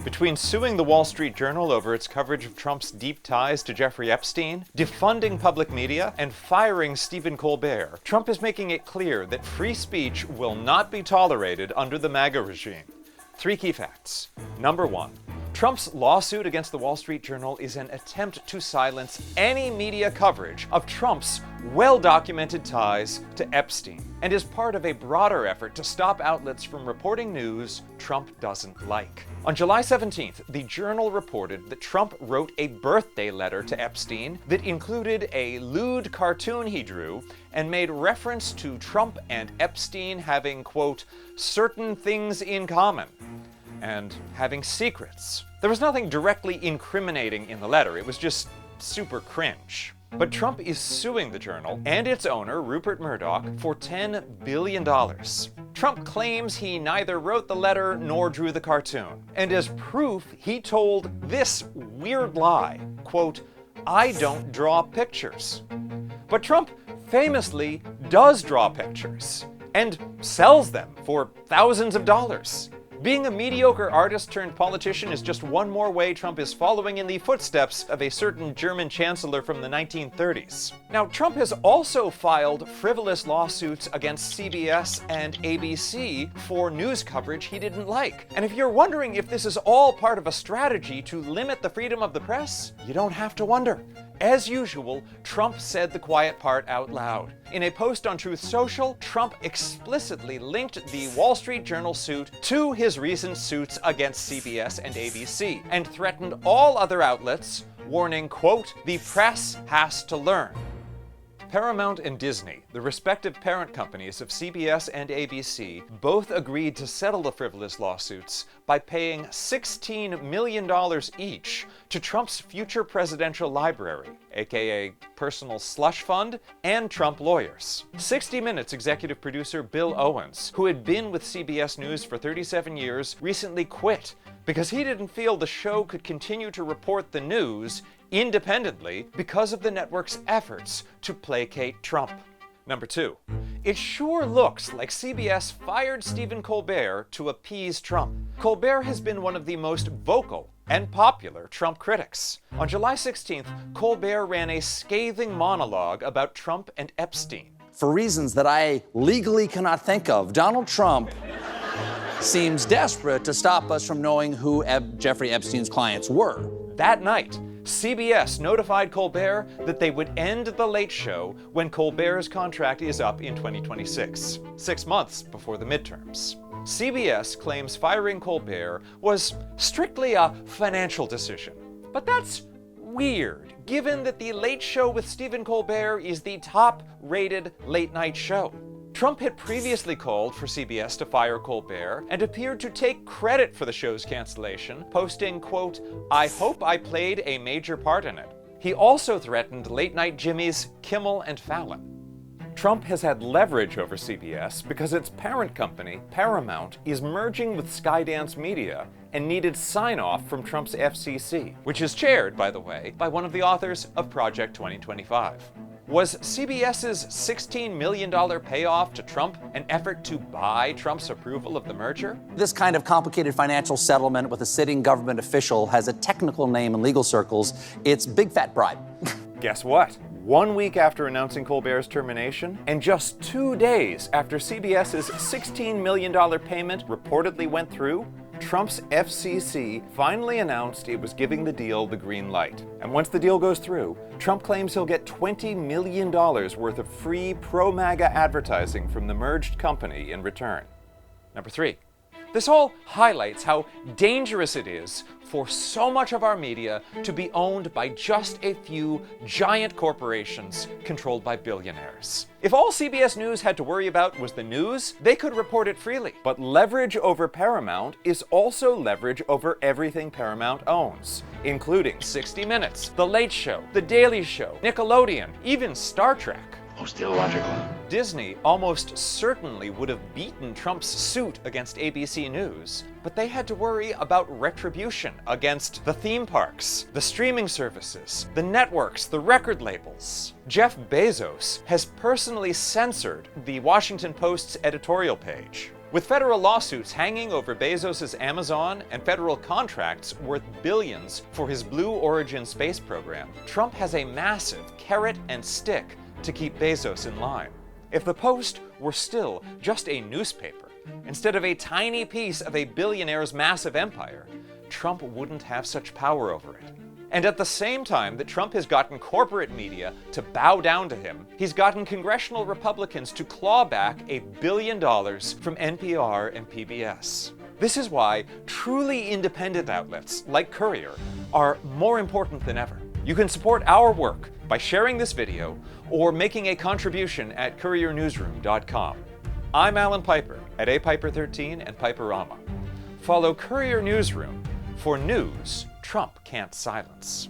Between suing the Wall Street Journal over its coverage of Trump's deep ties to Jeffrey Epstein, defunding public media, and firing Stephen Colbert, Trump is making it clear that free speech will not be tolerated under the MAGA regime. 3 key facts. Number 1. Trump's lawsuit against the Wall Street Journal is an attempt to silence any media coverage of Trump's well-documented ties to Epstein, and is part of a broader effort to stop outlets from reporting news Trump doesn't like. On July 17th, the Journal reported that Trump wrote a birthday letter to Epstein that included a lewd cartoon he drew and made reference to Trump and Epstein having, quote, certain things in common, and having secrets. There was nothing directly incriminating in the letter, it was just super cringe. But Trump is suing the Journal and its owner, Rupert Murdoch, for $10 billion. Trump claims he neither wrote the letter nor drew the cartoon. And as proof, he told this weird lie, quote, I don't draw pictures. But Trump famously does draw pictures and sells them for thousands of dollars. Being a mediocre artist turned politician is just one more way Trump is following in the footsteps of a certain German chancellor from the 1930s. Now, Trump has also filed frivolous lawsuits against CBS and ABC for news coverage he didn't like. And if you're wondering if this is all part of a strategy to limit the freedom of the press, you don't have to wonder. As usual, Trump said the quiet part out loud. In a post on Truth Social, Trump explicitly linked the Wall Street Journal suit to his recent suits against CBS and ABC, and threatened all other outlets, warning, quote, the press has to learn. Paramount and Disney, the respective parent companies of CBS and ABC, both agreed to settle the frivolous lawsuits by paying $16 million each to Trump's future presidential library, aka personal slush fund, and Trump lawyers. 60 Minutes executive producer Bill Owens, who had been with CBS News for 37 years, recently quit because he didn't feel the show could continue to report the news independently because of the network's efforts to placate Trump. Number 2. It sure looks like CBS fired Stephen Colbert to appease Trump. Colbert has been one of the most vocal and popular Trump critics. On July 16th, Colbert ran a scathing monologue about Trump and Epstein. For reasons that I legally cannot think of, Donald Trump seems desperate to stop us from knowing who Jeffrey Epstein's clients were. That night, CBS notified Colbert that they would end The Late Show when Colbert's contract is up in 2026, 6 months before the midterms. CBS claims firing Colbert was strictly a financial decision. But that's weird, given that The Late Show with Stephen Colbert is the top-rated late-night show. Trump had previously called for CBS to fire Colbert and appeared to take credit for the show's cancellation, posting, quote, I hope I played a major part in it. He also threatened late-night Jimmy's Kimmel and Fallon. Trump has had leverage over CBS because its parent company, Paramount, is merging with Skydance Media and needed sign-off from Trump's FCC, which is chaired, by the way, by one of the authors of Project 2025. Was CBS's $16 million payoff to Trump an effort to buy Trump's approval of the merger? This kind of complicated financial settlement with a sitting government official has a technical name in legal circles. It's big fat bribe. Guess what? 1 week after announcing Colbert's termination, and just 2 days after CBS's $16 million payment reportedly went through, Trump's FCC finally announced it was giving the deal the green light. And once the deal goes through, Trump claims he'll get $20 million worth of free pro-MAGA advertising from the merged company in return. Number 3. This all highlights how dangerous it is for so much of our media to be owned by just a few giant corporations controlled by billionaires. If all CBS News had to worry about was the news, they could report it freely. But leverage over Paramount is also leverage over everything Paramount owns, including 60 Minutes, The Late Show, The Daily Show, Nickelodeon, even Star Trek. Most illogical. Disney almost certainly would have beaten Trump's suit against ABC News, but they had to worry about retribution against the theme parks, the streaming services, the networks, the record labels. Jeff Bezos has personally censored the Washington Post's editorial page. With federal lawsuits hanging over Bezos' Amazon and federal contracts worth billions for his Blue Origin space program, Trump has a massive carrot and stick to keep Bezos in line. If the Post were still just a newspaper, instead of a tiny piece of a billionaire's massive empire, Trump wouldn't have such power over it. And at the same time that Trump has gotten corporate media to bow down to him, he's gotten congressional Republicans to claw back $1 billion from NPR and PBS. This is why truly independent outlets like Courier are more important than ever. You can support our work by sharing this video or making a contribution at couriernewsroom.com. I'm Alan Piper at apiper13 and Piperama. Follow Courier Newsroom for news Trump can't silence.